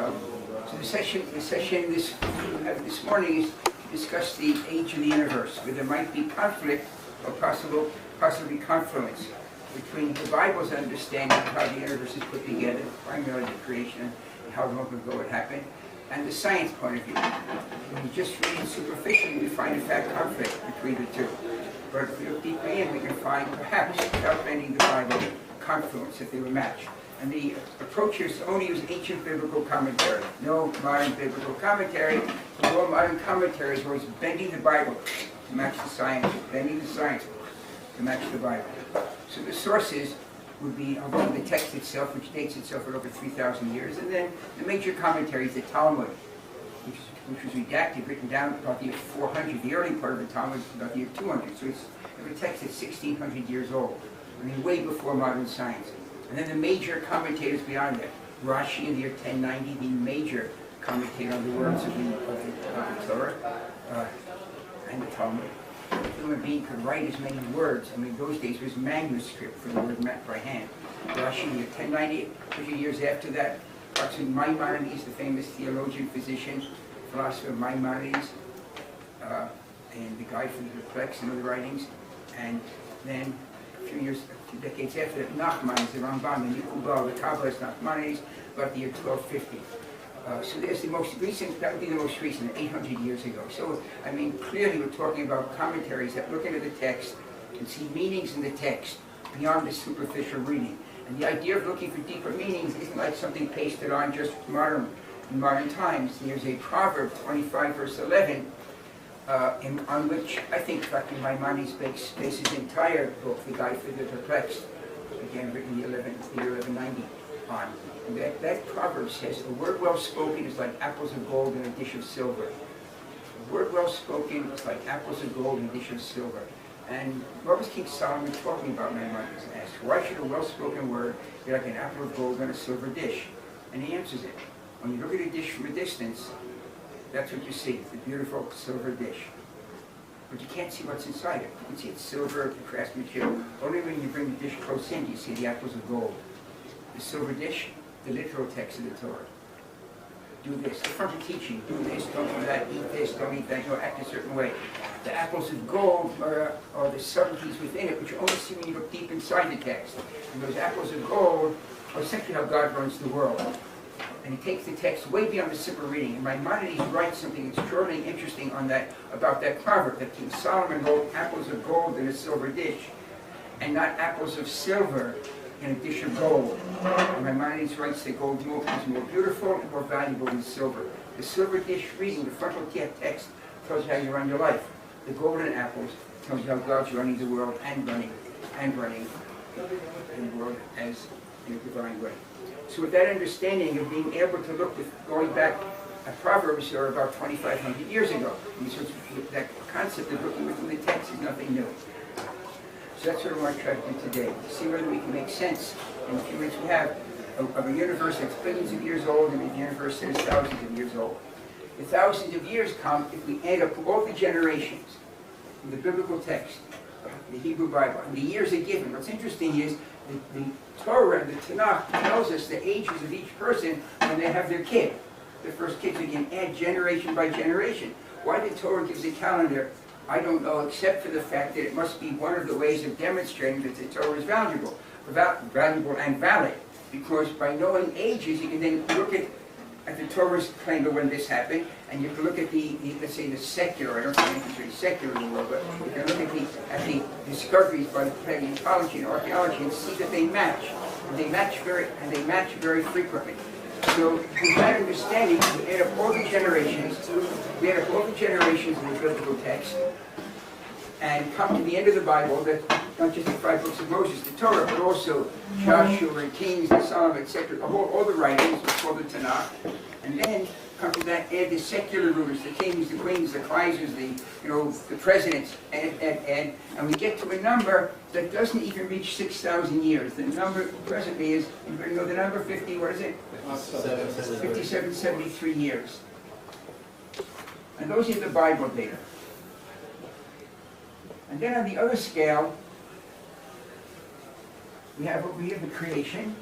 So the session this morning is to discuss the age of the universe, where there might be conflict or possibly confluence between the Bible's understanding of how the universe is put together, primarily the creation and how long ago it happened, and the science point of view. When you just read superficially, we find in fact conflict between the two. But if we look deeply in, we can find, perhaps, without bending the Bible, confluence, if they were matched. And the approach here is to only use ancient biblical commentary, no modern biblical commentary. All modern commentaries were bending the Bible to match the science, bending the science to match the Bible. So the sources would be the text itself, which dates itself at over 3,000 years, and then the major commentaries, the Talmud, which was redacted, written down about the year 400. The early part of the Talmud about the year 200. So it's a text that's 1,600 years old. I mean, way before modern science. And then the major commentators beyond that. Rashi in the year 1090, the major commentator on the words of the Torah and the Talmud. A human being could write as many words. I mean, those days it was manuscript for the word meant by hand. Rashi in the year 1090, 50 years after that, Maimonides, the famous theologian, physician, philosopher Maimonides, and the guide for the perplexed and other writings. And then a few decades after that, Nachmanides, the Rambam, the Nikubal, the Kabbalist Nachmanides, about the year 1250. So there's the most recent, that would be the most recent, 800 years ago. So, I mean, clearly we're talking about commentaries that look into the text and see meanings in the text beyond the superficial reading. And the idea of looking for deeper meanings isn't like something pasted on just in modern times. There's a proverb, 25 verse 11, on which I think Dr. Maimonides bases his entire book, The Guide for the Perplexed, again written in the year 1190 on. And that proverb says, a word well spoken is like apples of gold in a dish of silver. A word well spoken is like apples of gold in a dish of silver. And what was King Solomon talking about, Maimonides asked? Why should a well-spoken word be like an apple of gold in a silver dish? And he answers it. When you look at a dish from a distance, that's what you see. It's a beautiful silver dish. But you can't see what's inside it. You can see it's silver, the craftsmanship. Only when you bring the dish close in do you see the apples of gold. The silver dish, the literal text of the Torah. Do this. The front of teaching. Do this, don't do that, eat this, don't eat that, act a certain way. The apples of gold are the subtleties within it, which you only see when you look deep inside the text. And those apples of gold are essentially how God runs the world. And he takes the text way beyond the simple reading. And Maimonides writes something extraordinarily interesting on that, about that proverb, that King Solomon wrote apples of gold in a silver dish, and not apples of silver in a dish of gold. And Maimonides writes that gold is more beautiful and more valuable than silver. The silver dish reading, the frontal text, tells you how you run your life. The golden apples tells you how God's running the world and running the world as in a divine way. So with that understanding of being able to look with going back at Proverbs are about 2,500 years ago. And so that concept of looking within the text is nothing new. So that's what I want to try to do today. See whether we can make sense in the few minutes we have of a universe that's billions of years old and a universe that is thousands of years old. The thousands of years come if we add up all the generations in the biblical text, the Hebrew Bible, and the years are given. What's interesting is the Torah and the Tanakh tells us the ages of each person when they have their kid. The first kids, we can add generation by generation. Why the Torah gives a calendar, I don't know, except for the fact that it must be one of the ways of demonstrating that the Torah is valuable and valid. Because by knowing ages, you can then look at the Torah's claim of when this happened, and you can look at let's say the secular, I don't think anything's really secular in the world, but you can look at the discoveries by paleontology and archaeology and see that they match. And they match very frequently. So with that understanding, we add up all the generations in the biblical text, and come to the end of the Bible, that not just the 5 books of Moses, the Torah, but also Joshua and Kings and Solomon, etc., all the writings, what's called the Tanakh, and then come to that, add the secular rulers, the kings, the queens, the kaisers, the presidents, and we get to a number that doesn't even reach 6,000 years. The number presently is, the number 50, what is it? 5773 years. And those are the Bible data. And then on the other scale, we have the creation.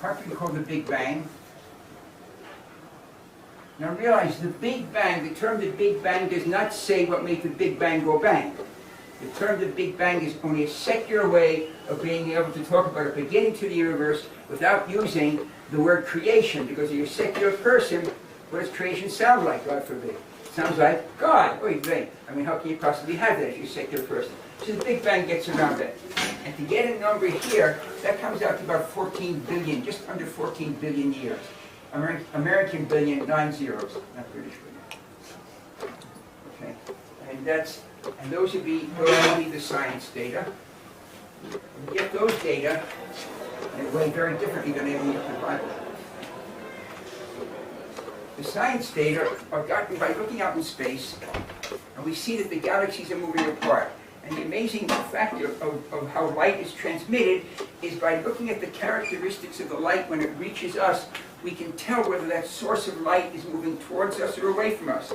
partly called the Big Bang. Now realize the Big Bang, the term the Big Bang does not say what made the Big Bang go bang. The term the Big Bang is only a secular way of being able to talk about a beginning to the universe without using the word creation, because if you're a secular person, what does creation sound like, God forbid? It sounds like God. Wait, I mean, how can you possibly have that if you're a secular person? So the Big Bang gets around that. And to get a number here, that comes out to about 14 billion, just under 14 billion years. American billion, 9 zeros, not British billion. Okay, and those would be the science data. You get those data, and it way very differently than any of the Bible. The science data are gotten by looking out in space, and we see that the galaxies are moving apart. And the amazing factor of how light is transmitted is by looking at the characteristics of the light when it reaches us, we can tell whether that source of light is moving towards us or away from us.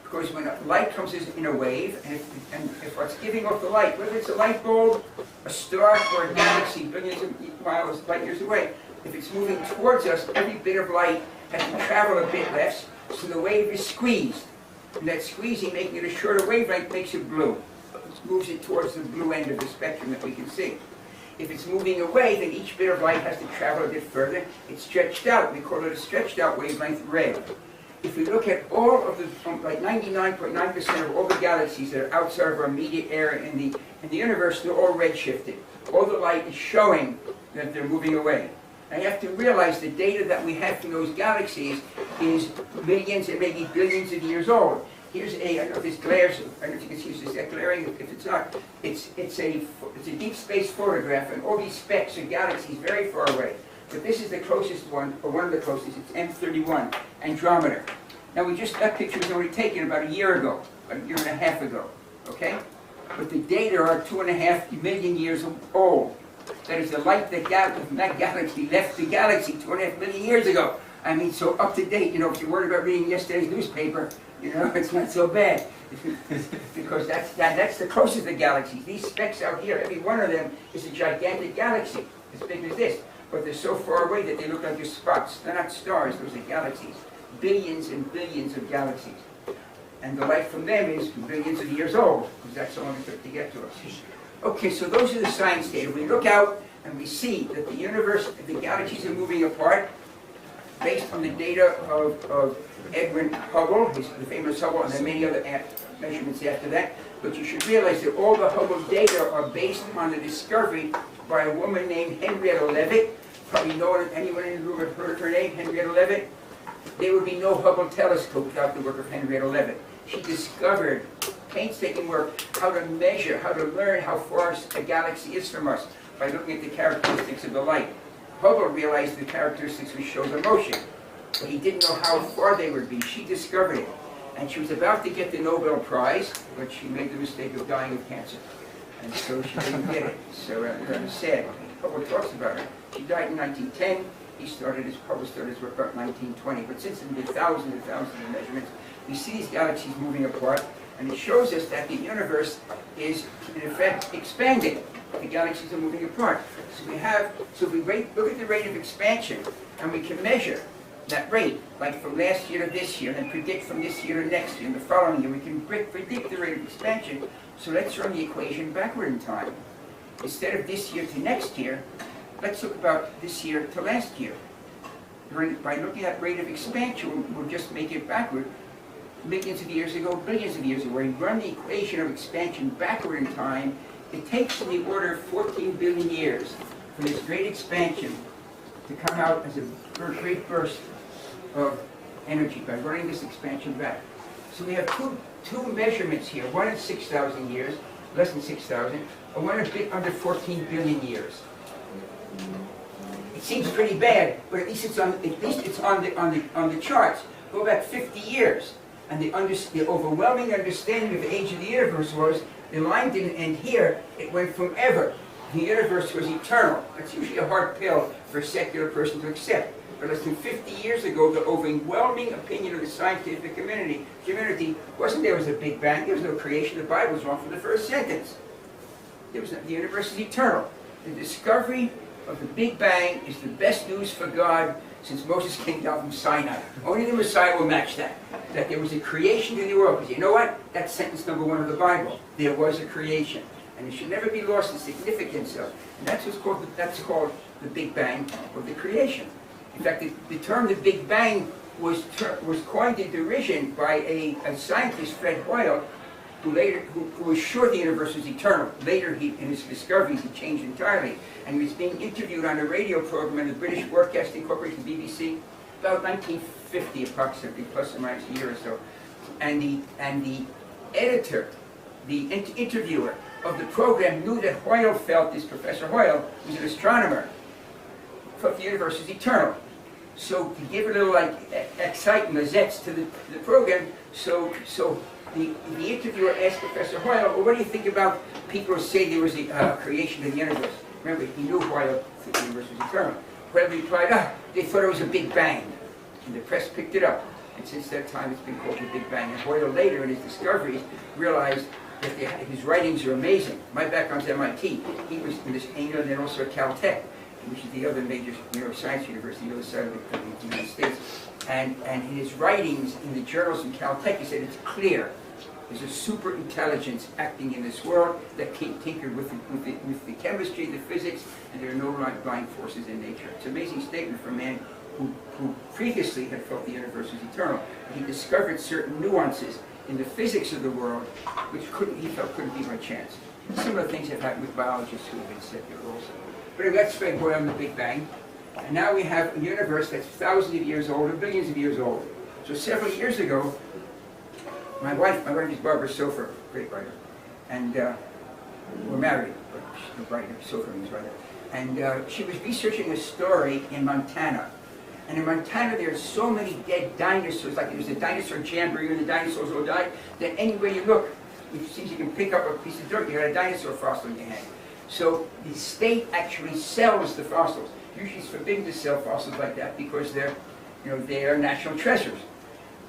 Because when light comes in a wave, and if what's giving off the light, whether it's a light bulb, a star, or a galaxy billions of light years away, if it's moving towards us, every bit of light has to travel a bit less, so the wave is squeezed. And that squeezing, making it a shorter wavelength, makes it blue. It moves it towards the blue end of the spectrum that we can see. If it's moving away, then each bit of light has to travel a bit further. It's stretched out. We call it a stretched out wavelength, red. If we look at all of the, like 99.9% of all the galaxies that are outside of our immediate area in the universe, they're all redshifted. All the light is showing that they're moving away. Now you have to realize the data that we have from those galaxies is millions and maybe billions of years old. Here's I don't know if this glares, I don't know if you can see this, is that glaring? If it's not, it's a deep space photograph, and all these specks are galaxies very far away. But this is the closest one, or one of the closest, it's M31, Andromeda. Now that picture was only taken about a year ago, a year and a half ago, okay? But the data are 2.5 million years old. That is the light from that galaxy left the galaxy 2.5 million years ago. I mean, so up to date, if you're worried about reading yesterday's newspaper, it's not so bad. Because that's the closest of the galaxies. These specks out here, every one of them is a gigantic galaxy, as big as this. But they're so far away that they look like just spots. They're not stars, those are galaxies. Billions and billions of galaxies. And the light from them is billions of years old, because that's how long it took to get to us. Okay, so those are the science data. We look out and we see that the universe, the galaxies are moving apart based on the data of Edwin Hubble, the famous Hubble, and then many other measurements after that. But you should realize that all the Hubble data are based on the discovery by a woman named Henrietta Leavitt. Probably anyone in the room have heard of her name, Henrietta Leavitt? There would be no Hubble telescope without the work of Henrietta Leavitt. She discovered, painstaking work, how to measure, how to learn how far a galaxy is from us by looking at the characteristics of the light. Hubble realized the characteristics which show the motion, but he didn't know how far they would be. She discovered it, and she was about to get the Nobel Prize, but she made the mistake of dying of cancer, and so she didn't get it. So it's sad. Hubble talks about her. She died in 1910. Hubble started his work about 1920. But since then, there thousands and thousands of measurements. We see these galaxies moving apart, and it shows us that the universe is, in effect, expanding. The galaxies are moving apart. So if we look at the rate of expansion, and we can measure that rate, like from last year to this year, and predict from this year to next year, and the following year, we can predict the rate of expansion. So let's run the equation backward in time. Instead of this year to next year, let's look about this year to last year. By looking at rate of expansion, we'll just make it backward. Millions of years ago, billions of years ago, we run the equation of expansion backward in time. It takes in the order of 14 billion years for this great expansion to come out as a great burst of energy by running this expansion back. So we have two measurements here, one in 6,000 years, less than 6,000, and one a bit under 14 billion years. It seems pretty bad, but at least it's on the charts. Go back 50 years, and the overwhelming understanding of the age of the universe was the line didn't end here; it went from ever. The universe was eternal. That's usually a hard pill for a secular person to accept. But less than 50 years ago, the overwhelming opinion of the scientific community wasn't there was a Big Bang. There was no creation. The Bible was wrong from the first sentence. The universe is eternal. The discovery of the Big Bang is the best news for God since Moses came down from Sinai. Only the Messiah will match that. That there was a creation to the world. Because you know what? That's sentence number 1 of the Bible. There was a creation. And it should never be lost the significance of. And that's what's called, that's called the Big Bang, or the creation. In fact, the term the Big Bang was coined in derision by a scientist, Fred Hoyle, who was sure the universe was eternal. Later, in his discoveries, he changed entirely. And he was being interviewed on a radio program in the British Broadcasting Corporation, BBC, about 1950 approximately, plus or minus a year or so. And the editor, the interviewer of the program knew that Hoyle felt, this Professor Hoyle, who's an astronomer, felt the universe is eternal. So to give a little excitement, a zest to the program, so the interviewer asked Professor Hoyle, well, what do you think about people who say there was a creation of the universe? Remember, he knew Hoyle thought the universe was eternal. Hoyle replied, they thought it was a Big Bang. And the press picked it up. And since that time, it's been called the Big Bang. And Hoyle later, in his discoveries, realized that his writings are amazing. My background's MIT. He was in this England and also at Caltech, which is the other major neuroscience university on the other side of the United States. And in his writings in the journals in Caltech, he said it's clear. There's a super intelligence acting in this world that can tinker with the chemistry, the physics, and there are no blind forces in nature. It's an amazing statement for a man who previously had felt the universe was eternal. He discovered certain nuances in the physics of the world which he felt couldn't be by chance. Similar things have happened with biologists who have been said there also. But let's Fred Hoyle on the Big Bang. And now we have a universe that's thousands of years old and billions of years old. So several years ago, my wife is Barbara Sofer, great writer, and we're married, but she's a writer, Sofer is a writer. And she was researching a story in Montana. And in Montana, there are so many dead dinosaurs, like there's a dinosaur jamboree and the dinosaurs all died, that anywhere you look, it seems you can pick up a piece of dirt, you got a dinosaur fossil in your hand. So the state actually sells the fossils. Usually it's forbidden to sell fossils like that because they're national treasures.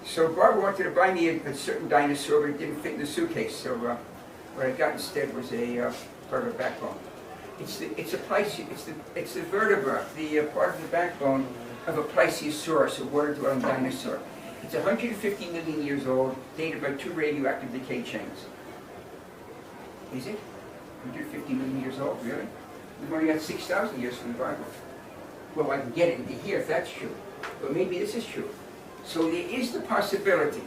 So Barbara wanted to buy me a certain dinosaur, but it didn't fit in the suitcase. So what I got instead was a part of a backbone. It's the vertebra, the part of the backbone of a plesiosaurus, a water-dwelling dinosaur. It's 150 million years old, dated by 2 radioactive decay chains. Is it? 150 million years old, really? We've only got 6,000 years from the Bible. Well, I can get it into here if that's true. But maybe this is true. So there is the possibility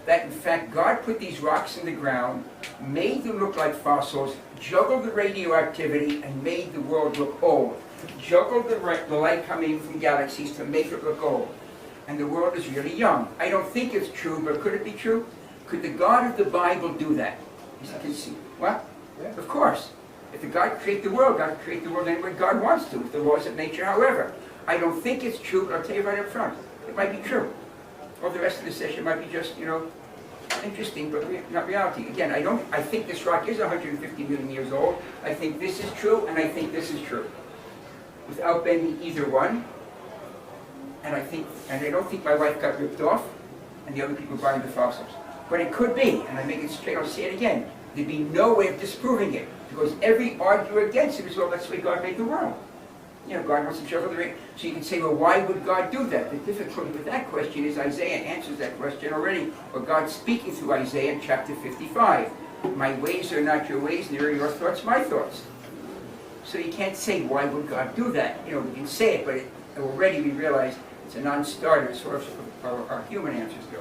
that, in fact, God put these rocks in the ground, made them look like fossils, juggled the radioactivity, and made the world look old. Juggled the light coming from galaxies to make it look old. And the world is really young. I don't think it's true, but could it be true? Could the God of the Bible do that? What? Yeah. Of course. If the God created the world, God created the world any way God wants to, with the laws of nature, however. I don't think it's true, but I'll tell you right up front. It might be true. Or the rest of the session might be just, interesting, but not reality. Again, I think this rock is 150 million years old. I think this is true, and I think this is true. Without bending either one. And I don't think my wife got ripped off, and the other people buying the fossils. But it could be, and I make it straight, I'll say it again. There'd be no way of disproving it, because every argument against it is, well, that's the way God made the world. God wants to juggle the ring. So you can say, well, why would God do that? The difficulty with that question is Isaiah answers that question already, or God's speaking through Isaiah in chapter 55. My ways are not your ways, neither are your thoughts my thoughts. So you can't say, why would God do that? We can say it, but already we realize it's a non-starter as far as our human answers go.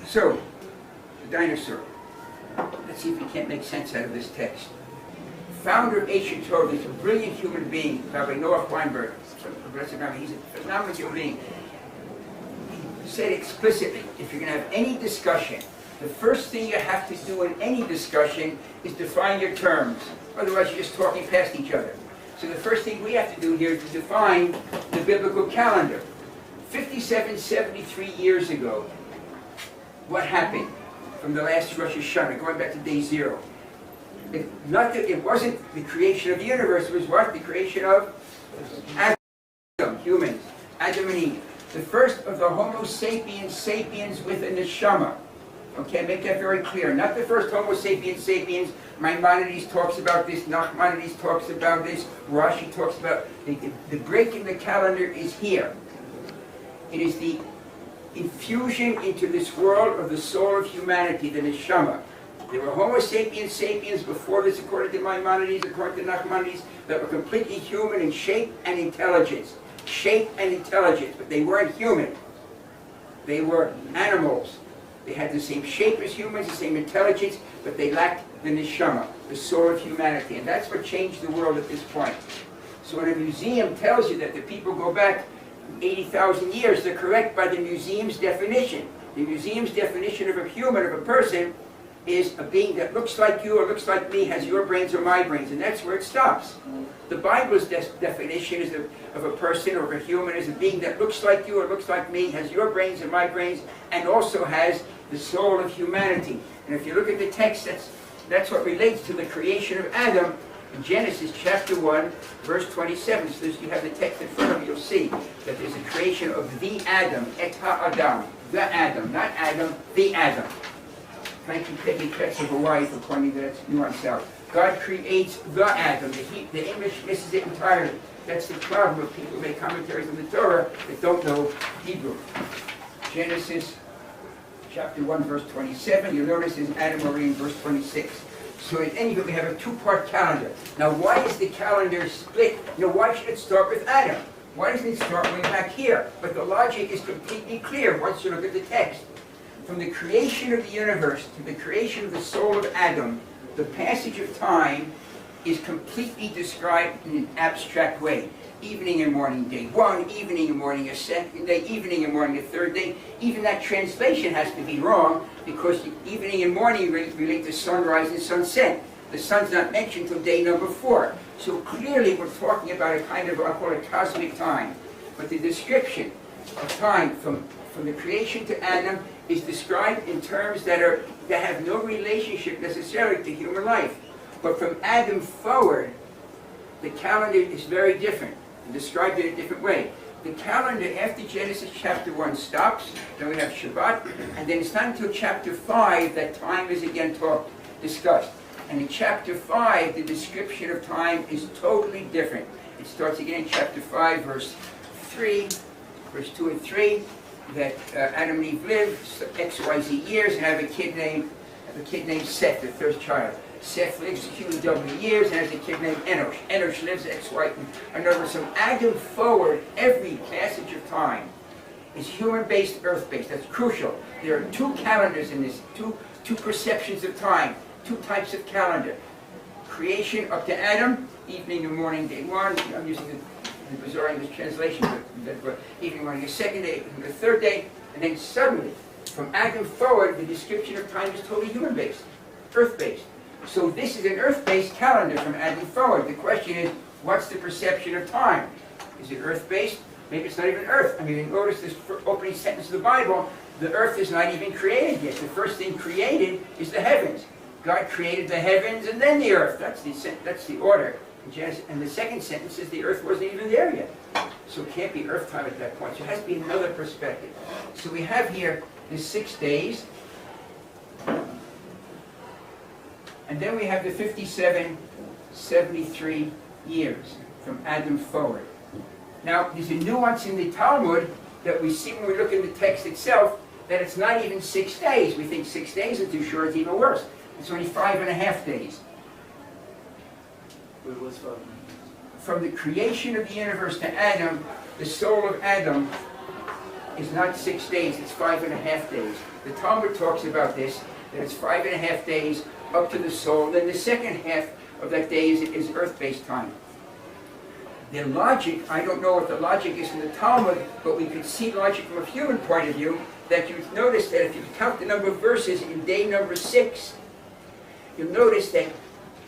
So, the dinosaur. Let's see if we can't make sense out of this text. Founder of ancient Torah, is a brilliant human being, Rabbi Noah Weinberg. He's a phenomenal human being. He said explicitly, if you're going to have any discussion, the first thing you have to do in any discussion is define your terms. Otherwise, you're just talking past each other. So the first thing we have to do here is to define the biblical calendar. 5773 years ago, what happened from the last Rosh Hashanah, going back to day 0? It wasn't the creation of the universe, it was what? The creation of Adam, humans, Adam and Eve. The first of the Homo sapiens with a neshama. Okay, make that very clear. Not the first Homo sapiens sapiens. Maimonides talks about this, Nachmanides talks about this, Rashi talks about the break in the calendar is here. It is the infusion into this world of the soul of humanity, the neshama. There were Homo sapiens sapiens before this, according to Maimonides, according to Nachmanides, that were completely human in shape and intelligence. Shape and intelligence, but they weren't human. They were animals. They had the same shape as humans, the same intelligence, but they lacked the neshama, the soul of humanity. And that's what changed the world at this point. So when a museum tells you that the people go back 80,000 years, they're correct by the museum's definition. The museum's definition of a human, of a person, is a being that looks like you or looks like me, has your brains or my brains, and that's where it stops. The Bible's definition is of a person or of a human is a being that looks like you or looks like me, has your brains and my brains, and also has the soul of humanity. And if you look at the text, that's what relates to the creation of Adam in Genesis chapter 1, verse 27. So you have the text in front of you, you'll see that there's a creation of the Adam, et ha-Adam, the Adam, not Adam, the Adam. Thank you, Peggy Petz of Hawaii, for pointing that nuance out. God creates the Adam. The English misses it entirely. That's the problem of people who make commentaries on the Torah that don't know Hebrew. Genesis chapter 1, verse 27. You'll notice there's Adam already in verse 26. So in any event, we have a two-part calendar. Now, why is the calendar split? Why should it start with Adam? Why doesn't it start way back here? But the logic is completely clear once you look at the text. From the creation of the universe to the creation of the soul of Adam, the passage of time is completely described in an abstract way. Evening and morning, day one, evening and morning, a second day, evening and morning, a third day. Even that translation has to be wrong because evening and morning relate to sunrise and sunset. The sun's not mentioned until day number 4. So clearly we're talking about a kind of, I'll call it cosmic time. But the description of time from the creation to Adam is described in terms that have no relationship necessarily to human life. But from Adam forward, the calendar is very different, and described in a different way. The calendar after Genesis chapter 1 stops, then we have Shabbat, and then it's not until chapter 5 that time is again discussed. And in chapter 5, the description of time is totally different. It starts again in chapter 5, verse 2 and 3, that Adam and Eve lived XYZ years and have a kid named Seth, their first child. Seth lives QW years and has a kid named Enosh. Enosh lives XY. In other words, from Adam forward, every passage of time is human-based, earth-based. That's crucial. There are two calendars in this, two perceptions of time, two types of calendar. Creation up to Adam, evening and morning, day 1. I'm using the bizarre English translation, but evening, morning, the second day, the third day, and then suddenly, from Adam forward, the description of time is totally human-based, earth-based. So this is an earth-based calendar from Adam forward. The question is, what's the perception of time? Is it earth-based? Maybe it's not even earth. I mean, notice this opening sentence of the Bible, the earth is not even created yet. The first thing created is the heavens. God created the heavens and then the earth. That's the order. And the second sentence is the earth wasn't even there yet. So it can't be earth time at that point. So it has to be another perspective. So we have here the 6 days. And then we have the 73 years from Adam forward. Now, there's a nuance in the Talmud that we see when we look at the text itself, that it's not even 6 days. We think 6 days is too short, it's even worse. It's only 5.5 days. From the creation of the universe to Adam, the soul of Adam is not 6 days, it's 5.5 days. The Talmud talks about this, that it's 5.5 days up to the soul. Then the second half of that day is earth-based time. The logic, I don't know what the logic is in the Talmud, but we could see logic from a human point of view, that you've noticed that if you count the number of verses in day number 6, you'll notice that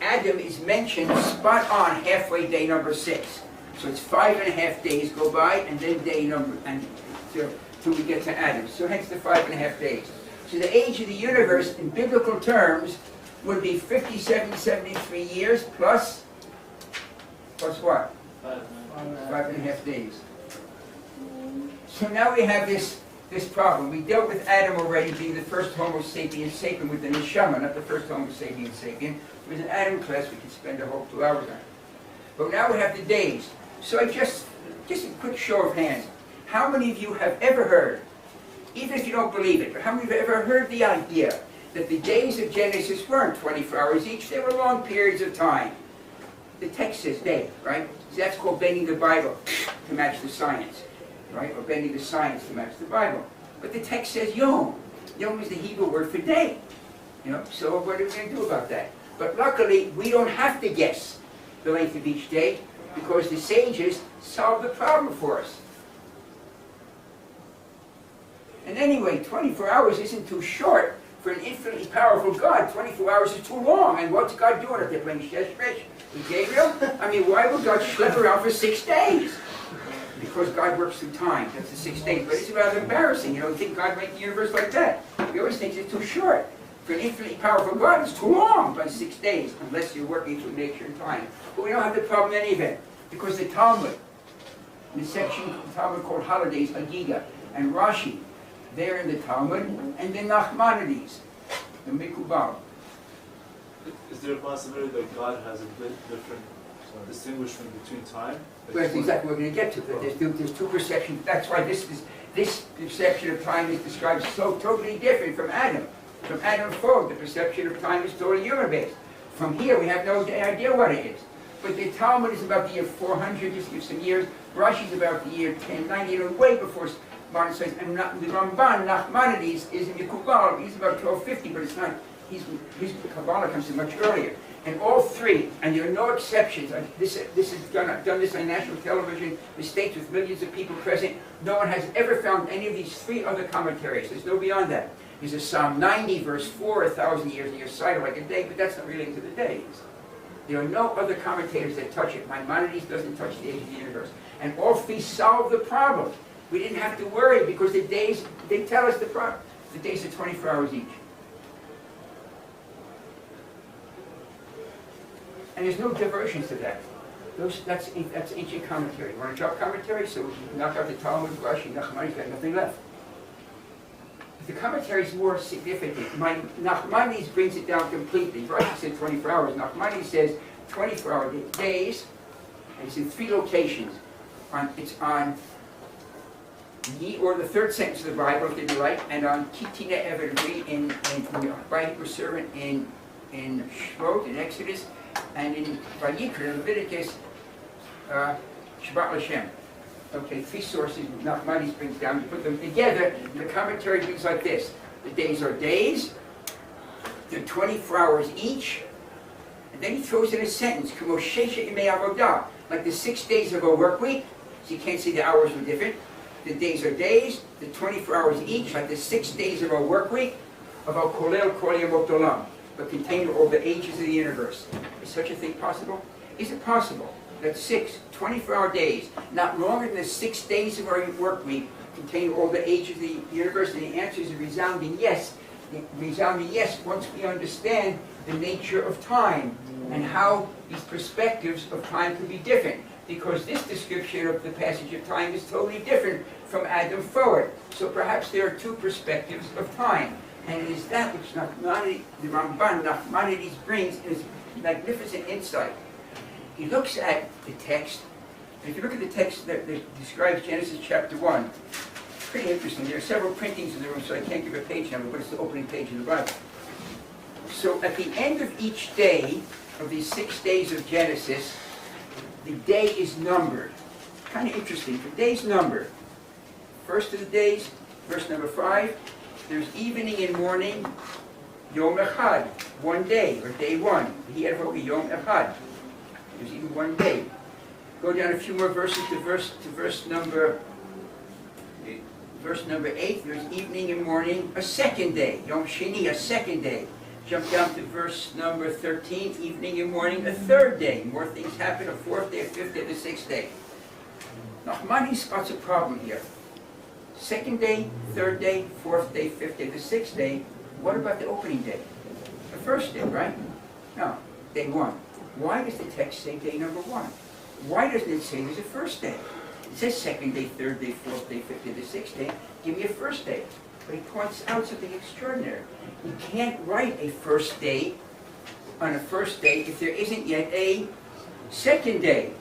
Adam is mentioned spot on halfway day number 6. So it's 5.5 days go by, and then day number, and till we get to Adam. So hence the 5.5 days. So the age of the universe in biblical terms would be 73 years plus what? 5.5 days. So now we have this this problem. We dealt with Adam already being the first Homo sapiens sapien with the neshama, not the first Homo sapiens sapien. It was an Adam class we could spend a whole 2 hours on. But now we have the days. So just a quick show of hands. How many of you have ever heard, even if you don't believe it, but how many of you have ever heard the idea that the days of Genesis weren't 24 hours each, they were long periods of time? The text says day, right? That's called bending the Bible to match the science, right? Or bending the science to match the Bible. But the text says yom. Yom is the Hebrew word for day. So what are we going to do about that? But luckily, we don't have to guess the length of each day because the sages solved the problem for us. And anyway, 24 hours isn't too short for an infinitely powerful God. 24 hours is too long. And what's God doing up there playing Shesh with Gabriel? I mean, why would God schlep around for 6 days? Because God works through time. That's the 6 days. But it's rather embarrassing. You don't think God made the universe like that. We always think it's too short. For an infinitely powerful God, it's too long by 6 days, unless you're working through nature and time. But we don't have the problem in any event. Because the Talmud, in the section of the Talmud called Holidays, Agiga, and Rashi, they're in the Talmud, and the Nachmanides, the Mikubal. Is there a possibility that God has a bit different distinguishment between time? Well, that's exactly what we're going to get to. There's two perceptions. That's why this perception of time is described so totally different from Adam. From Adam forward, the perception of time is totally human-based. From here, we have no idea what it is. But the Talmud is about the year 400, just give some years. Rashi is about the year 1090, way before modern science. And the Ramban, Nachmanides, is in the Kabbalah. He's about 1250, but it's not. His Kabbalah comes in much earlier. And all three, and there are no exceptions. This is done this on national television, the States with millions of people present. No one has ever found any of these 3 other commentaries. There's no beyond that. There's a Psalm 90, verse 4, 1,000 years in your sight, like a day, but that's not relating to the days. There are no other commentators that touch it. Maimonides doesn't touch the age of the universe. And all 3 solve the problem. We didn't have to worry because the days, they tell us the problem. The days are 24 hours each. And there's no diversions to that. That's ancient commentary. You want to drop commentary? So we knock out the Talmud, Rashi, Nachmanides, got nothing left. But the commentary is more significant. Nachmanides brings it down completely. Rashi said 24 hours. Nachmanides says 24-hour days, and it's in 3 locations. It's on Ye, or the 3rd sentence of the Bible, if they like, and on Kitine Eved, by Hebrew servant in Shemot, in Exodus, and in Vayikra, Leviticus, Shabbat Lashem. Okay, 3 sources Nachmanides brings down. You put them together, the commentary reads like this. The days are days, they're 24 hours each, and then he throws in a sentence, like the 6 days of a work week, so you can't say the hours were different. The days are days, the 24 hours each, like the 6 days of a work week, of a kolel kol yamot olam, but contain all the ages of the universe. Is such a thing possible? Is it possible that 6 24-hour days, not longer than the 6 days of our work week, contain all the ages of the universe? And the answer is a resounding yes. Resounding yes once we understand the nature of time and how these perspectives of time can be different. Because this description of the passage of time is totally different from Adam forward. So perhaps there are 2 perspectives of time. And it is that which the Ramban, Nachmanides, brings in his magnificent insight. He looks at the text, and if you look at the text that describes Genesis chapter 1, pretty interesting. There are several printings in the room, so I can't give a page number, but it's the opening page of the Bible. So at the end of each day, of these 6 days of Genesis, the day is numbered. Kind of interesting. The day's numbered. First of the days, verse number 5, there's evening and morning, Yom Echad, 1 day, or day 1. He had Yom Echad. There's even 1 day. Go down a few more verses to verse number 8. There's evening and morning, a 2nd day. Yom Sheni, a 2nd day. Jump down to verse number 13, evening and morning, a 3rd day. More things happen, a 4th day, a 5th day, the 6th day. Nachmanides spots a problem here. 2nd day, 3rd day, 4th day, 5th day, the 6th day. What about the opening day? The 1st day, right? No, day 1. Why does the text say day number 1? Why doesn't it say there's a 1st day? It says second day, third day, fourth day, fifth day, the sixth day. Give me a first day. But he points out something extraordinary. You can't write a first day on a first day if there isn't yet a second day.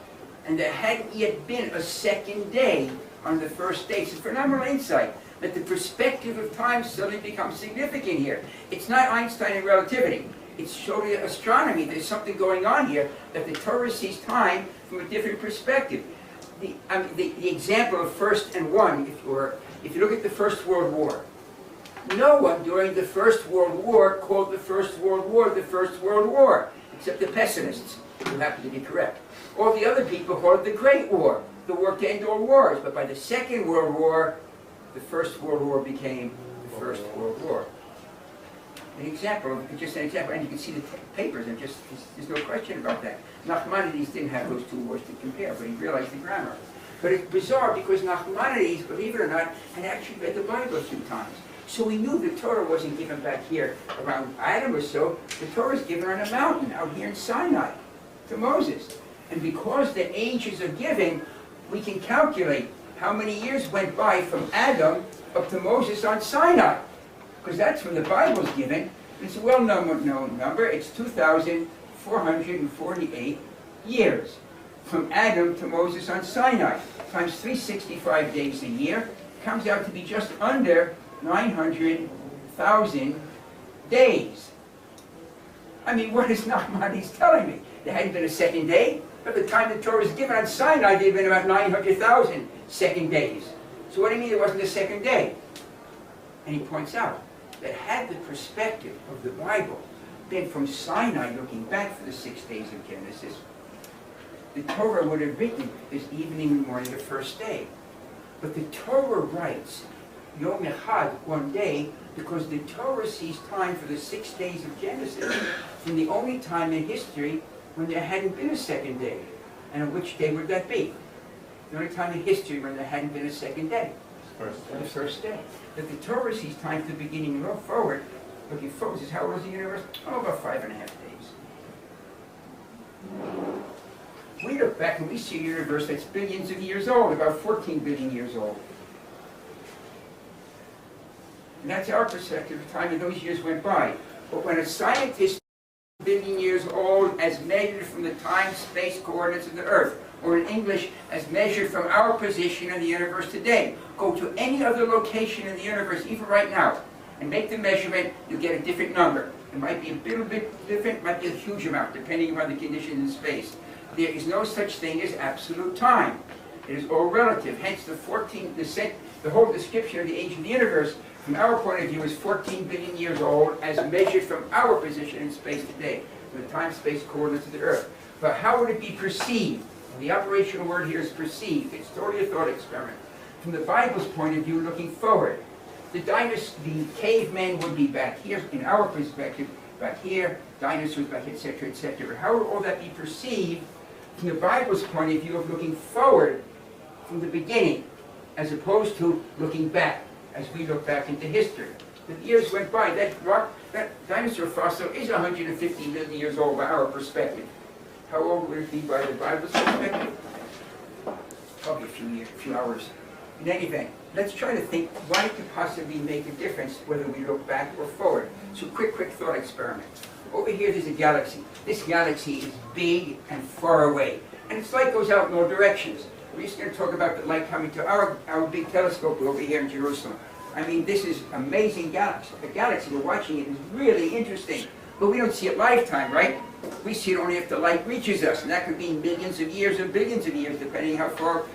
And there hadn't yet been a second day on the first day. It's a phenomenal insight that the perspective of time suddenly becomes significant here. It's not Einstein and relativity. It's showing astronomy. There's something going on here that the Torah sees time from a different perspective. The example of first and one, if you look at the First World War, no one during the First World War called the First World War the First World War, except the pessimists, who happen to be correct. All the other people called it the Great War, the war to end all wars. But by the Second World War, the First World War became the First World War. Just an example, and you can see the papers, and there's no question about that. Nachmanides didn't have those two wars to compare, but he realized the grammar. But it's bizarre because Nachmanides, believe it or not, had actually read the Bible a few times. So he knew the Torah wasn't given back here around Adam or so. The Torah is given on a mountain out here in Sinai to Moses. And because the ages are given, we can calculate how many years went by from Adam up to Moses on Sinai. Because that's when the Bible's given. It's a well-known number. It's 2,448 years from Adam to Moses on Sinai, times 365 days a year, comes out to be just under 900,000 days. I mean, what is Nachmanides telling me? There hadn't been a second day. By the time the Torah was given on Sinai, there had been about 900,000 second days. So what do you mean there wasn't a second day? And he points out that had the perspective of the Bible been from Sinai looking back for the 6 days of Genesis, the Torah would have written this evening and morning the first day. But the Torah writes Yom Echad, one day, because the Torah sees time for the 6 days of Genesis from the only time in history when there hadn't been a second day. And on which day would that be? The only time in history when there hadn't been a second day. The first day. That the Torah sees time to the beginning and look forward. Looking forward says, how old is the universe? Oh, about 5.5 days. We look back and we see a universe that's billions of years old, about 14 billion years old. And that's our perspective of time, and those years went by. But when a scientist billion years old as measured from the time-space coordinates of the Earth, or in English, as measured from our position in the universe today, go to any other location in the universe, even right now, and make the measurement, you get a different number. It might be a little bit different, it might be a huge amount, depending upon the conditions in space. There is no such thing as absolute time. It is all relative. Hence, the whole description of the age of the universe, from our point of view, is 14 billion years old, as measured from our position in space today, the time-space coordinates of the Earth. But how would it be perceived? The operational word here is perceived. It's totally a thought experiment. From the Bible's point of view, looking forward, the cavemen would be back here, in our perspective, back here, dinosaurs back here, etc., etc. How would all that be perceived from the Bible's point of view of looking forward from the beginning, as opposed to looking back, as we look back into history? The years went by. That dinosaur fossil is 150 million years old by our perspective. How old would it be by the Bible's perspective? Probably a few hours. In any event, let's try to think why it could possibly make a difference whether we look back or forward. So quick thought experiment. Over here there's a galaxy. This galaxy is big and far away. And its light goes out in all directions. We're just going to talk about the light coming to our big telescope over here in Jerusalem. I mean, this is amazing galaxy. The galaxy, we're watching it, is really interesting. But we don't see it lifetime, right? We see it only if the light reaches us, and that could be millions of years or billions of years, depending how far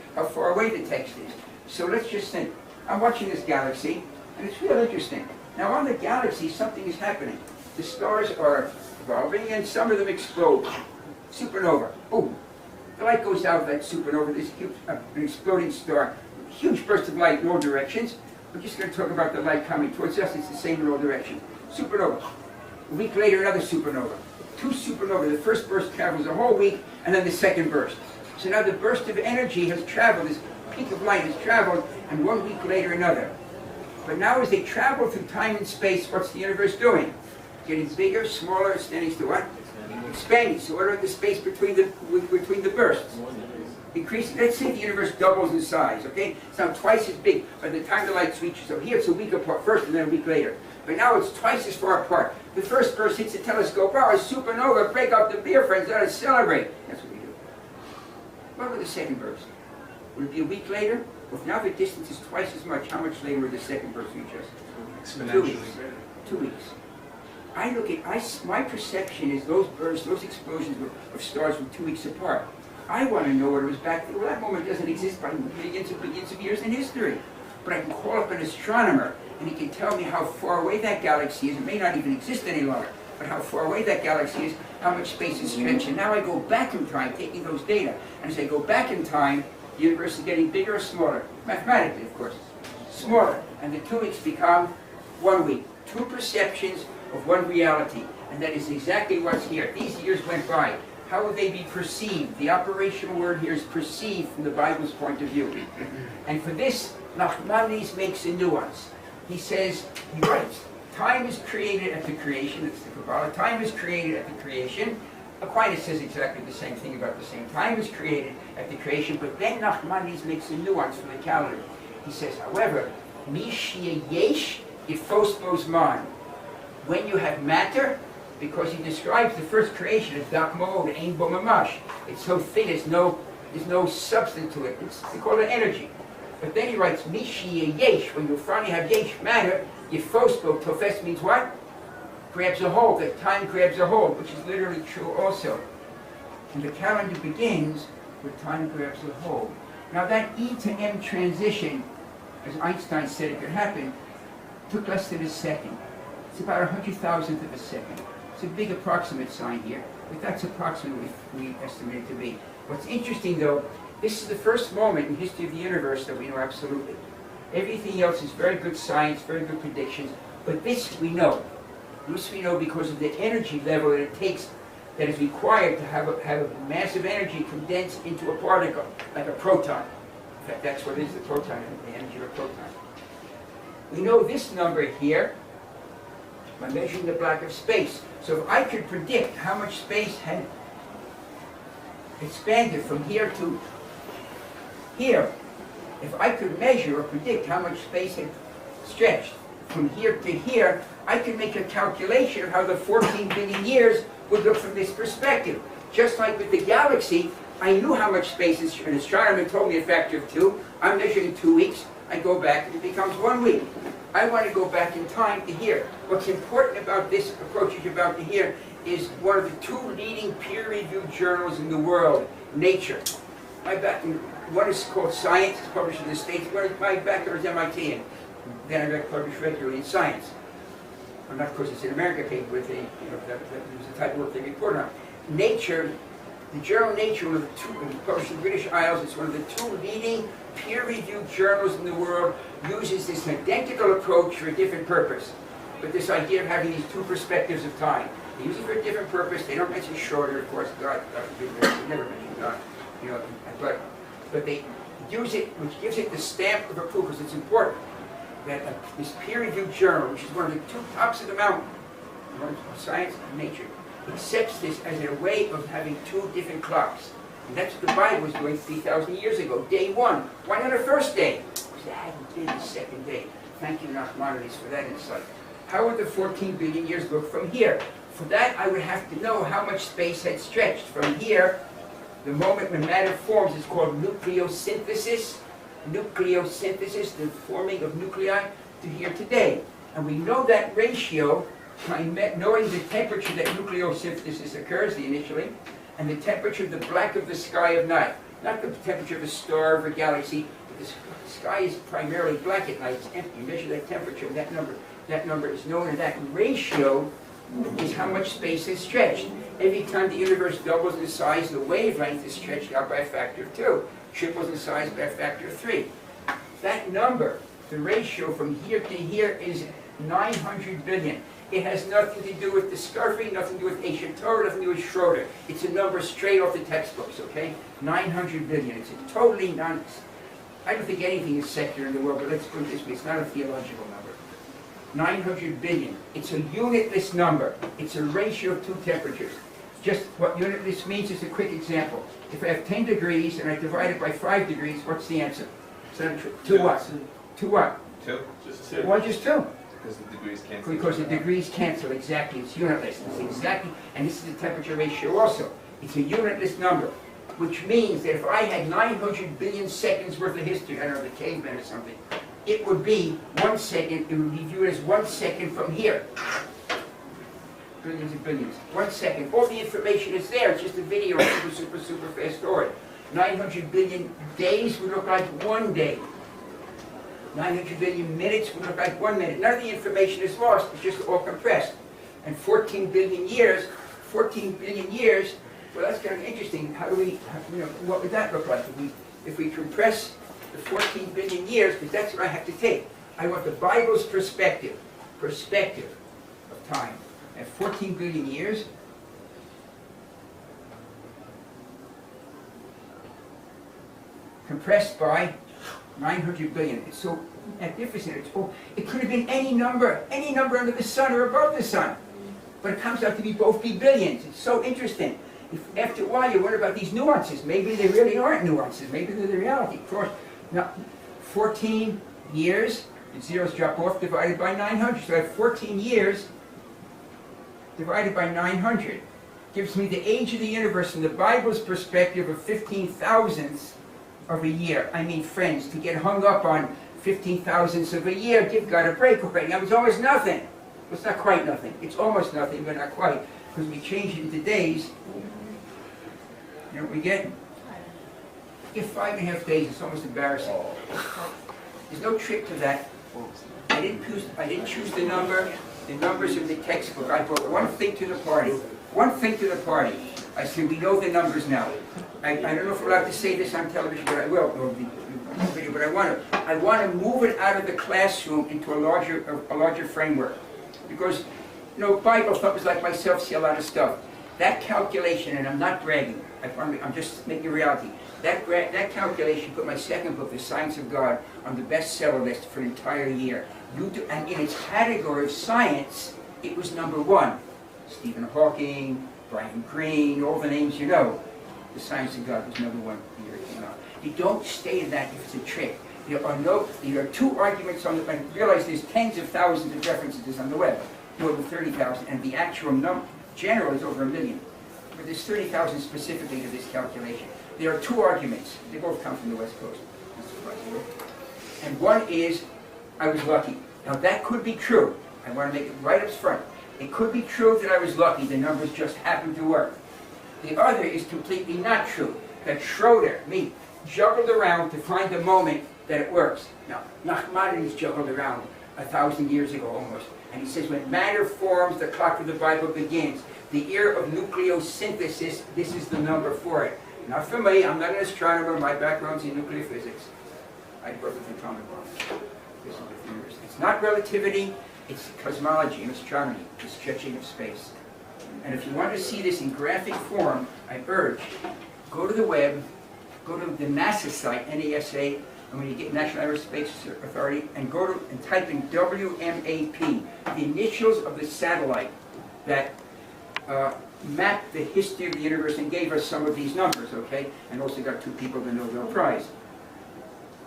away the text is. So let's just think. I'm watching this galaxy, and it's real interesting. Now on the galaxy, something is happening. The stars are evolving, and some of them explode. Supernova. Boom. The light goes out of that supernova, this huge, an exploding star. Huge burst of light in all directions. We're just going to talk about the light coming towards us. It's the same in all directions. Supernova. A week later, another supernova. Two supernovae. The first burst travels a whole week, and then the second burst. So now the burst of energy has traveled, this peak of light has traveled, and 1 week later another. But now as they travel through time and space, what's the universe doing? Getting bigger, smaller, extending to what? Expanding. So what about the space between the bursts? increasing. Let's say the universe doubles in size, okay? It's now twice as big by the time the light reaches. So here it's a week apart first and then a week later. But now it's twice as far apart. The first burst hits the telescope. Oh, a supernova, break up the beer, friends, let us celebrate. That's what we do. What about the second burst? Would it be a week later? Well, if now the distance is twice as much, how much later would the second burst reach us? Exponentially. 2 weeks. 2 weeks. I look at, my perception is those bursts, those explosions of stars were 2 weeks apart. I want to know what it was back then. Well, that moment doesn't exist by billions of years in history. But I can call up an astronomer, and he can tell me how far away that galaxy is. It may not even exist any longer, but how far away that galaxy is, how much space is stretched. And now I go back in time, taking those data. And as I go back in time, the universe is getting bigger or smaller. Mathematically, of course. Smaller. And the 2 weeks become 1 week. Two perceptions of one reality. And that is exactly what's here. These years went by. How will they be perceived? The operational word here is perceived from the Bible's point of view. And for this, Nachmanides makes a nuance. He says, he writes, time is created at the creation. That's the Kabbalah. Time is created at the creation. Aquinas says exactly the same thing about the same. Time is created at the creation, but then Nachmanides makes a nuance from the calendar. He says, however, mi shia yesh yifos bozman. When you have matter, because he describes the first creation as dak mo'od, ein bo mamash. It's so thin, there's no substance to it. They call it energy. But then he writes, mi shia yesh. When you finally have yesh, matter, yifos bo, tofes means what? Grabs a hold, that time grabs a hold, which is literally true also. And the calendar begins with time grabs a hold. Now that E to M transition, as Einstein said it could happen, took less than a second. It's about 100,000th of a second. It's a big approximate sign here, but that's approximately we estimate it to be. What's interesting though, this is the first moment in the history of the universe that we know absolutely. Everything else is very good science, very good predictions, but this we know. This we know because of the energy level that it takes, that is required to have a massive energy condensed into a particle, like a proton. In fact, that's what it is, the proton, the energy of a proton. We know this number here by measuring the black of space. So if I could predict how much space had expanded from here to here, if I could measure or predict how much space had stretched from here to here, I could make a calculation of how the 14 billion years would look from this perspective. Just like with the galaxy, I knew how much space is, an astronomer told me a factor of 2. I'm measuring 2 weeks. I go back and it becomes 1 week. I want to go back in time to here. What's important about this approach you're about to hear is one of the 2 leading peer-reviewed journals in the world, Nature. One is called Science, it's published in the States. My background is MIT, and then I got published regularly in Science. And of course, it's an American paper with that was the type of work they report on. Nature, the journal Nature, one of the 2 published in the British Isles, it's one of the 2 leading peer-reviewed journals in the world, uses this identical approach for a different purpose. But this idea of having these 2 perspectives of time. They use it for a different purpose. They don't mention Schroeder, of course. God they never mention God. But they use it, which gives it the stamp of approval, because it's important that this peer-reviewed journal, which is one of the 2 tops of the mountain, Science and Nature, accepts this as a way of having 2 different clocks. And that's what the Bible was doing 3,000 years ago. Day 1. Why not the first day? Because it hadn't been the second day. Thank you, Nachmanides, for that insight. How would the 14 billion years look from here? For that, I would have to know how much space had stretched. From here, the moment when matter forms is called nucleosynthesis. Nucleosynthesis, the forming of nuclei, to here today. And we know that ratio by knowing the temperature that nucleosynthesis occurs initially, and the temperature of the black of the sky at night. Not the temperature of a star or a galaxy, but the sky is primarily black at night. It's empty. You measure that temperature, and that number is known, and that ratio is how much space is stretched. Every time the universe doubles in size, the wavelength is stretched out by a factor of 2. Triples in size by a factor of 3. That number, the ratio from here to here, is 900 billion. It has nothing to do with discovery, nothing to do with ancient Torah, nothing to do with Schroeder. It's a number straight off the textbooks, okay? 900 billion. It's a totally I don't think anything is secular in the world, but let's put it this way. It's not a theological number. 900 billion. It's a unitless number. It's a ratio of 2 temperatures. just what unitless means is a quick example. If I have 10 degrees and I divide it by 5 degrees, what's the answer? 2 what? 2 what? 2. Just two. Why just 2? Because the degrees cancel. Because the degrees cancel, exactly. It's unitless. It's exactly, and this is the temperature ratio also. It's a unitless number, which means that if I had 900 billion seconds worth of history, I don't know, the caveman or something, it would be 1 second, it would be viewed as 1 second from here. Billions and billions. 1 second. All the information is there. It's just a video, super fast forward. 900 billion days would look like 1 day. 900 billion minutes would look like 1 minute. None of the information is lost. It's just all compressed. And 14 billion years, well, that's kind of interesting. How do we, what would that look like if we compress the 14 billion years? Because that's what I have to take. I want the Bible's perspective of time. At 14 billion years, compressed by 900 billion. It's so magnificent. It could have been any number under the sun or above the sun. But it comes out to be both be billions. It's so interesting. After a while you wonder about these nuances. Maybe they really aren't nuances. Maybe they're the reality. Of course, now 14 years, the zeros drop off, divided by 900. So I have 14 years divided by 900 gives me the age of the universe from the Bible's perspective of 15 thousandths of a year. I mean, friends, to get hung up on 15 thousandths of a year, give God a break already. Now, it's almost nothing. Well, it's not quite nothing. It's almost nothing, but not quite. Because we change it into days. You know what we get? You get 5.5 days. It's almost embarrassing. There's no trick to that. I didn't choose the number. The numbers in the textbook. I brought one thing to the party. I said, we know the numbers now. I don't know if we're allowed to say this on television, but I will. Or the video, but I want to move it out of the classroom into a larger framework. Because, Bible thumpers like myself see a lot of stuff. That calculation, and I'm not bragging, I'm just making a reality. That calculation put my second book, The Science of God, on the bestseller list for an entire year. And in its category of science, it was #1. Stephen Hawking, Brian Greene, all the names you know. The Science of God was #1 the year it came out. You don't stay in that if it's a trick. There are 2 arguments on the web. Realize there's tens of thousands of references on the web, more than 30,000, and the actual number general is over 1 million. But there's 30,000 specifically to this calculation. There are 2 arguments. They both come from the West Coast. And one is, I was lucky. Now that could be true. I want to make it right up front. It could be true that I was lucky. The numbers just happened to work. The other is completely not true. That Schroeder, me, juggled around to find the moment that it works. Now, Nachmanides juggled around 1,000 years ago almost. And he says, when matter forms, the clock of the Bible begins. The era of nucleosynthesis, this is the number for it. Not for me, I'm not an astronomer, my background's in nuclear physics. I work with atomic bombs. It's not relativity, it's cosmology and astronomy, the stretching of space. And if you want to see this in graphic form, I urge, go to the web, go to the NASA site, NASA, and when you get National Aerospace Authority, and type in WMAP, the initials of the satellite that mapped the history of the universe and gave us some of these numbers, okay? And also got 2 people the Nobel Prize.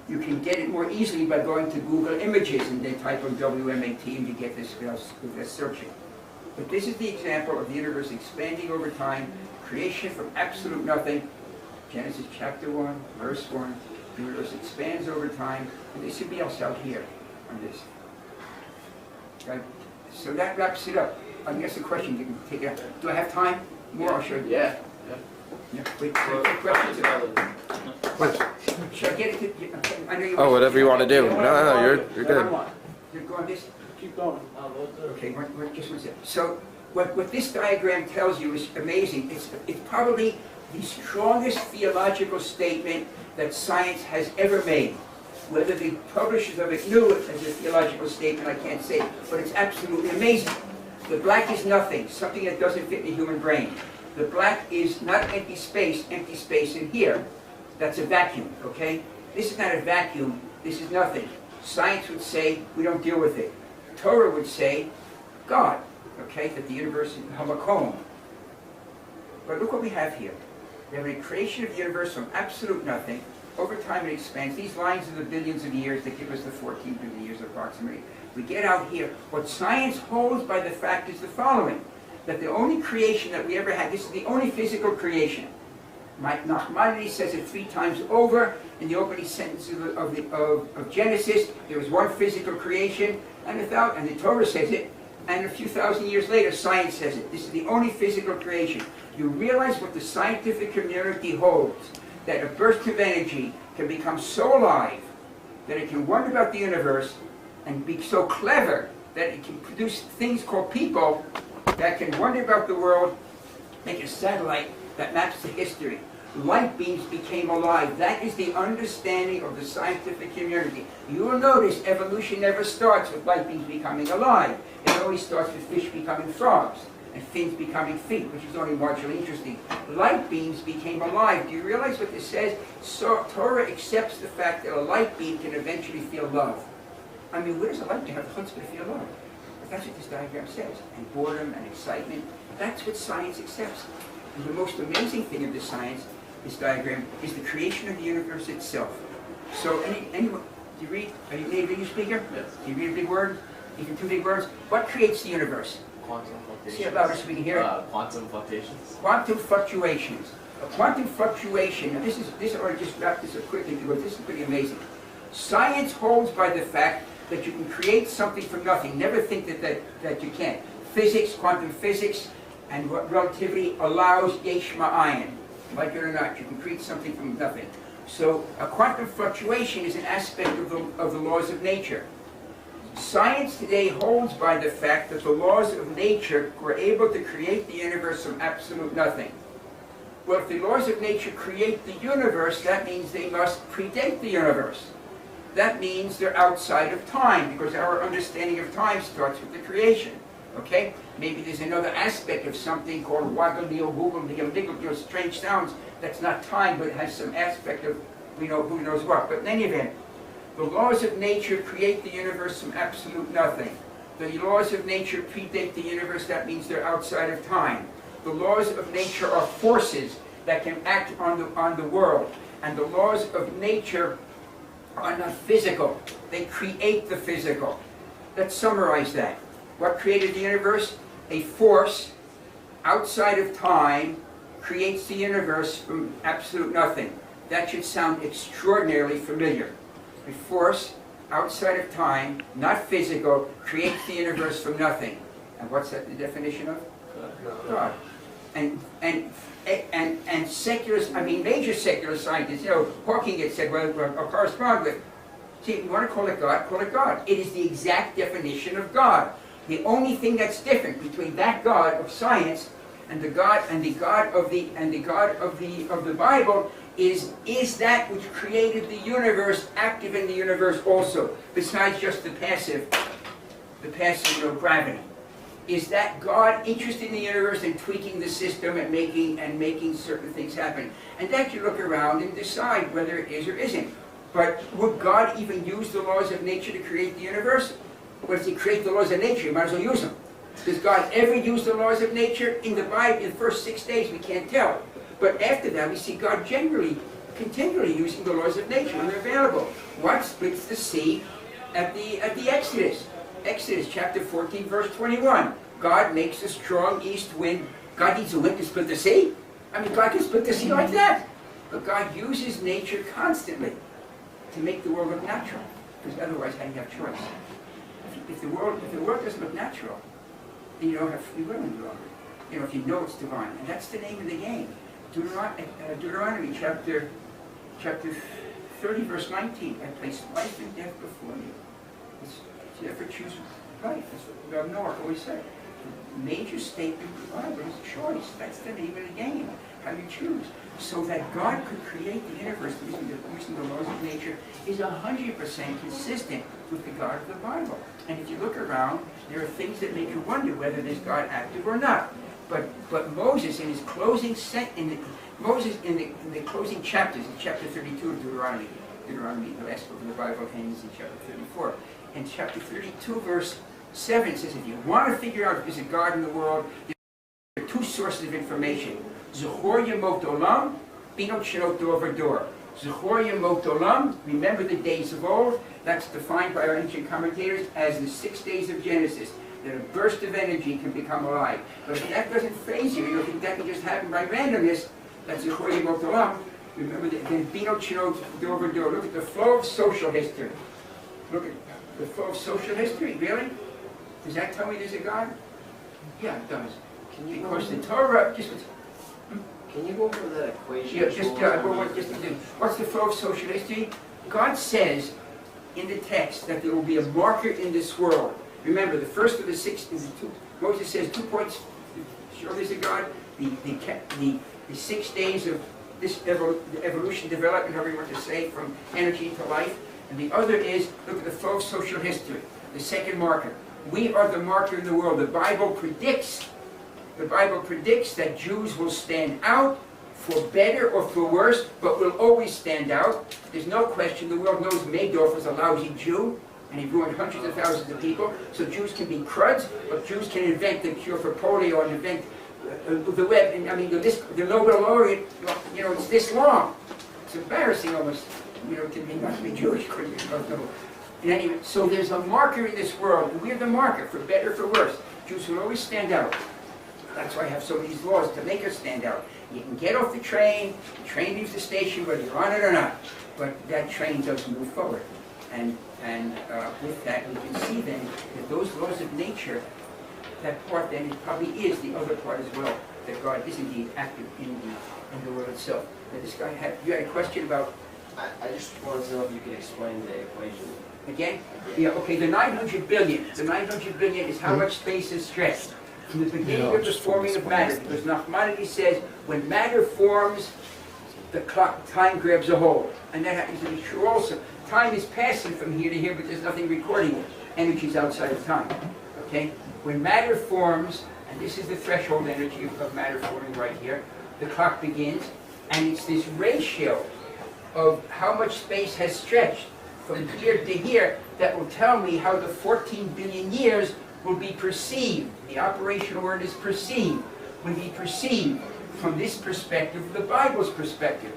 You can get it more easily by going to Google Images and then type in WMAT and you get this without searching. But this is the example of the universe expanding over time, creation from absolute nothing. Genesis chapter 1, verse 1. The universe expands over time, and there should be else out here on this. Okay? So that wraps it up. I guess the question you can take it out. Do I have time? More? I'll show you. Yeah. Wait, questions? Should I get it to, I know you whatever you want to do. No, you're good. You're going this? Keep going. Okay, just one second. So, what this diagram tells you is amazing. It's probably the strongest theological statement that science has ever made. Whether the publishers of it knew it as a theological statement, I can't say, but it's absolutely amazing. The black is nothing, something that doesn't fit the human brain. The black is not empty space in here. That's a vacuum, okay? This is not a vacuum, this is nothing. Science would say, we don't deal with it. Torah would say, God, okay, that the universe is hamakom. But look what we have here. We have a creation of the universe from absolute nothing. Over time it expands. These lines are the billions of years that give us the 14 billion years approximately. We get out here. What science holds by the fact is the following, that the only creation that we ever had, this is the only physical creation. Maimonides says it 3 times over in the opening sentence of Genesis. There was one physical creation, and the Torah says it, and a few thousand years later, science says it. This is the only physical creation. You realize what the scientific community holds, that a burst of energy can become so alive that it can wonder about the universe and be so clever that it can produce things called people that can wonder about the world, make a satellite that maps the history. Light beams became alive. That is the understanding of the scientific community. You will notice evolution never starts with light beams becoming alive. It always starts with fish becoming frogs and fins becoming feet, which is only marginally interesting. Light beams became alive. Do you realize what this says? So, Torah accepts the fact that a light beam can eventually feel love. I mean, where does a light beam have the chutzpah to feel love? But that's what this diagram says. And boredom and excitement, that's what science accepts. And the most amazing thing of this diagram, is the creation of the universe itself. So, anyone, do you read? Are you a native English speaker? Yes. Do you read a big word? Even 2 big words? What creates the universe? Quantum fluctuations. See it louder so we can hear it. Quantum fluctuations. Quantum fluctuations. A quantum fluctuation, and this I want to just wrap this up quickly because this is pretty amazing. Science holds by the fact that you can create something from nothing. Never think that you can't. Physics, quantum physics, and relativity allows yesh ma'ayin. Like it or not, you can create something from nothing. So a quantum fluctuation is an aspect of the laws of nature. Science today holds by the fact that the laws of nature were able to create the universe from absolute nothing. Well, if the laws of nature create the universe, that means they must predate the universe. That means they're outside of time, because our understanding of time starts with the creation. Okay? Maybe there's another aspect of something called waggle-deal, woogle-deal, niggle-deal, strange sounds. That's not time, but it has some aspect of, who knows what. But in any event, the laws of nature create the universe from absolute nothing. The laws of nature predate the universe. That means they're outside of time. The laws of nature are forces that can act on the world. And the laws of nature are not physical. They create the physical. Let's summarize that. What created the universe? A force outside of time creates the universe from absolute nothing. That should sound extraordinarily familiar. A force outside of time, not physical, creates the universe from nothing. And what's that the definition of? God. And secular, major secular scientists, Hawking had said, well, correspond with. See, if you want to call it God, call it God. It is the exact definition of God. The only thing that's different between that God of science and the God of the Bible is that which created the universe active in the universe also, besides just the passive gravity. Is that God interested in the universe and tweaking the system and making certain things happen? And that you look around and decide whether it is or isn't. But would God even use the laws of nature to create the universe? Well, if he create the laws of nature, you might as well use them. Does God ever use the laws of nature? In the Bible, in the first 6 days, we can't tell. But after that, we see God continually using the laws of nature when they're available. What splits the sea at the Exodus? Exodus chapter 14, verse 21. God makes a strong east wind. God needs a wind to split the sea? God can split the sea like that. But God uses nature constantly to make the world look natural. Because otherwise, how do you have choice? If the world doesn't look natural, then you don't have free will any longer. If you know it's divine. And that's the name of the game. Deuteronomy chapter 30, verse 19. I place life and death before you. Therefore choose life. That's what Noah always said. The major statement of the Bible is choice. That's the name of the game. How you choose. So that God could create the universe using the laws of nature is 100% consistent with the God of the Bible. And if you look around, there are things that make you wonder whether there's God active or not. But Moses in his closing in the closing chapters, in chapter 32 of Deuteronomy, the last book of the Bible ends in chapter 34. And chapter 32, verse 7 says, if you want to figure out if there's a God in the world, two sources of information. Zechor Yemot Olam, Binot Shenot Dor V'Dor. Zechor Yemot Olam, remember the days of old. That's defined by our ancient commentators as the 6 days of Genesis. That a burst of energy can become alive. But if that doesn't phase you, you think that can just happen by randomness, that's Zechor Yemot Olam. Remember that then Binot Shenot Dor V'Dor. Look at the flow of social history. Look at the flow of social history, really? Does that tell me there's a God? Yeah, it does. Because the Torah, Can you go over that equation? yeah, what's the flow of social history? God says in the text that there will be a marker in this world. Remember, the first of the six, Moses says 2 points, show there's a God, the 6 days of this evolution, development, however you want to say, from energy to life. And the other is, look at the flow of social history, the second marker. We are the marker in the world. The Bible predicts that Jews will stand out for better or for worse, but will always stand out. There's no question. The world knows Madoff was a lousy Jew, and he ruined hundreds of thousands of people. So Jews can be cruds, but Jews can invent the cure for polio and invent the web. And I mean, the Nobel laureate, it's this long. It's embarrassing almost, to be not to be Jewish. And anyway, so there's a marker in this world, and we're the marker, for better or for worse. Jews will always stand out. That's why I have so many laws to make us stand out. You can get off the train leaves the station, whether you're on it or not, but that train doesn't move forward. And with that, we can see then that those laws of nature, that part then probably is the other part as well, that God is indeed active in the world itself. Now this guy you had a question about? I just wanted to know if you could explain the equation. Again? Yeah, okay, the 900 billion. The 900 billion is how much space is stretched. From the beginning of the forming of matter, because Nachmanides says, when matter forms, the clock, time grabs a hold. And that happens to be true also. Time is passing from here to here, but there's nothing recording it. Energy is outside of time. Okay? When matter forms, and this is the threshold energy of matter forming right here, the clock begins, and it's this ratio of how much space has stretched from here to here that will tell me how the 14 billion years will be perceived. The operational word is perceived. Will be perceived from this perspective, the Bible's perspective.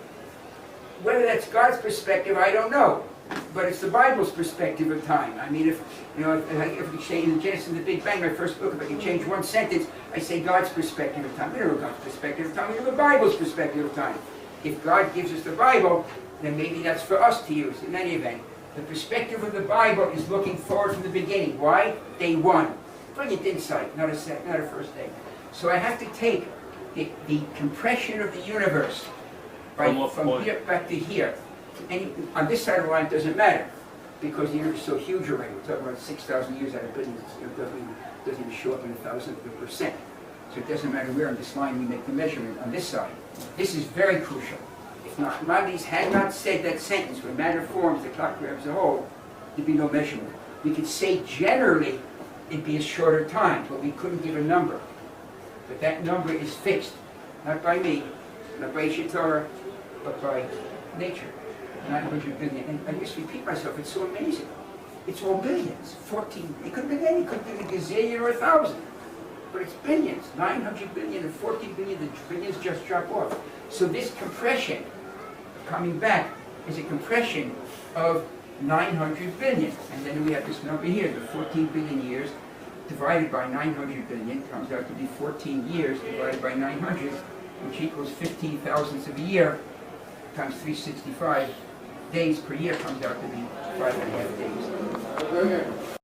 Whether that's God's perspective, I don't know. But it's the Bible's perspective of time. I mean, if we say in Genesis and the Big Bang, my first book, if I can change one sentence, I say God's perspective of time. We don't know God's perspective of time, we know the Bible's perspective of time. If God gives us the Bible, then maybe that's for us to use in any event. The perspective of the Bible is looking forward from the beginning. Why? Day one. Brilliant insight, not a first day. So I have to take the compression of the universe from here back to here. And on this side of the line, it doesn't matter, because the universe is so huge already. We're talking about 6,000 years out of billions. It doesn't even show up in 1,000th of a percent. So it doesn't matter where on this line we make the measurement. On this side, this is very crucial. If Nachmanides had not said that sentence, when matter forms, the clock grabs a hold, there'd be no measurement. We could say generally it'd be a shorter time, but we couldn't give a number. But that number is fixed, not by me, not by Torah, but by nature. 900 billion. And I just repeat myself, it's so amazing. It's all billions. 14, it could have been any, it could have been a gazillion or 1,000. But it's billions. 900 billion and 14 billion, the billions just drop off. So this compression, coming back, is a compression of 900 billion. And then we have this number here, the 14 billion years divided by 900 billion comes out to be 14 years divided by 900, which equals 15 thousandths of a year times 365 days per year comes out to be 5.5 days.